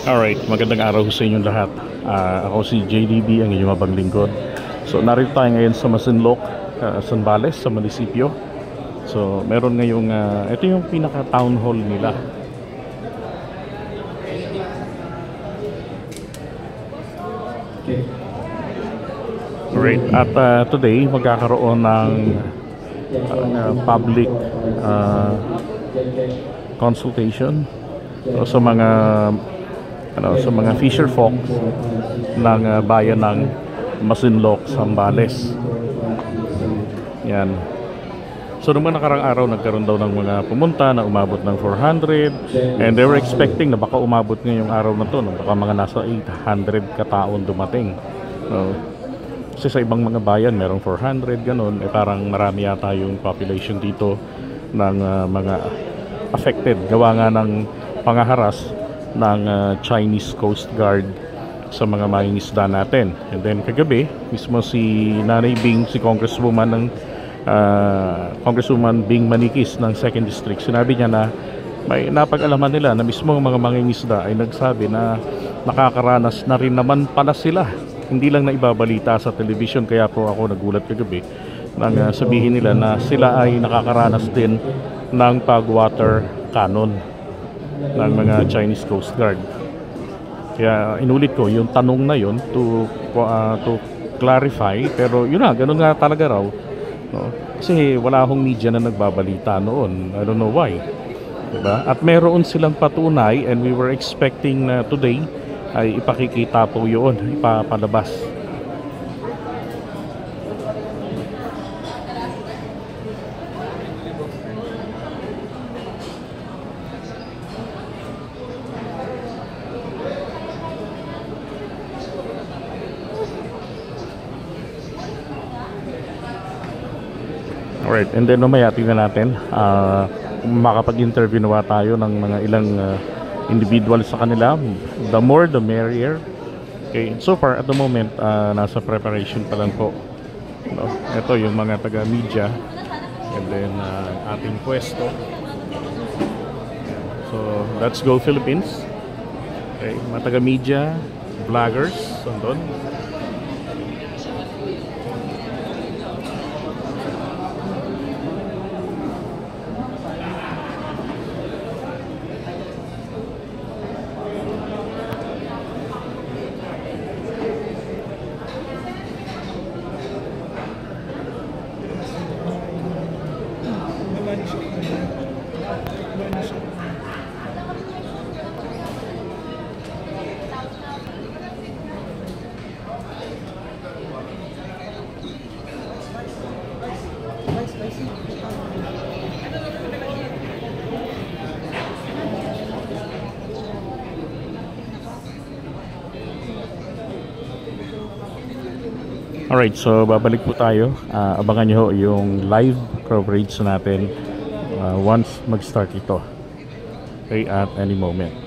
Alright, magandang araw sa inyong lahat. Ako si JDB, ang inyong abang lingkod. So narito tayo ngayon sa Masinloc, Zambales, sa munisipyo. So meron ngayong, ito yung pinaka town hall nila. Alright, at today magkakaroon ng public consultation sa mga fisher folk ng bayan ng Masinloc, Zambales. Yan. So nung nakarang araw nagkaroon daw ng mga pumunta na umabot ng 400, and they were expecting na baka umabot ngayong araw na to, baka mga nasa 800 kataon dumating. Kasi sa ibang mga bayan merong 400 ganun, parang marami yata yung population dito ng mga affected gawa nga ng pangaharas ng Chinese Coast Guard sa mga mangingisda natin. And then kagabi mismo si Nanay Bing, si Congresswoman Bing Manikis ng 2nd District, sinabi niya na may napag-alaman nila na mismo mga mangingisda ay nagsabi na nakakaranas na rin naman pala sila, hindi lang na ibabalita sa television. Kaya po ako nagulat kagabi nang sabihin nila na sila ay nakakaranas din ng pag-water cannon ng mga Chinese Coast Guard. Kaya inulit ko yung tanong na yun to clarify, pero yun na, ganun nga talaga raw, no? Kasi wala akong media na nagbabalita noon. I don't know why, diba? At meron silang patunay, and we were expecting na today ay ipakikita po yun, ipapalabas. Alright, and then mamaya tingnan natin makapag-interview na tayo ng mga ilang individual sa kanila. The more the merrier. Okay, so far at the moment nasa preparation pa lang po, no? Ito yung mga taga-media, and then ating pwesto. So let's go Philippines. Okay, mga taga-media, vloggers andun. Alright, so babalik po tayo. Abangan nyo yung live coverage natin once mag-start ito. Okay, at any moment.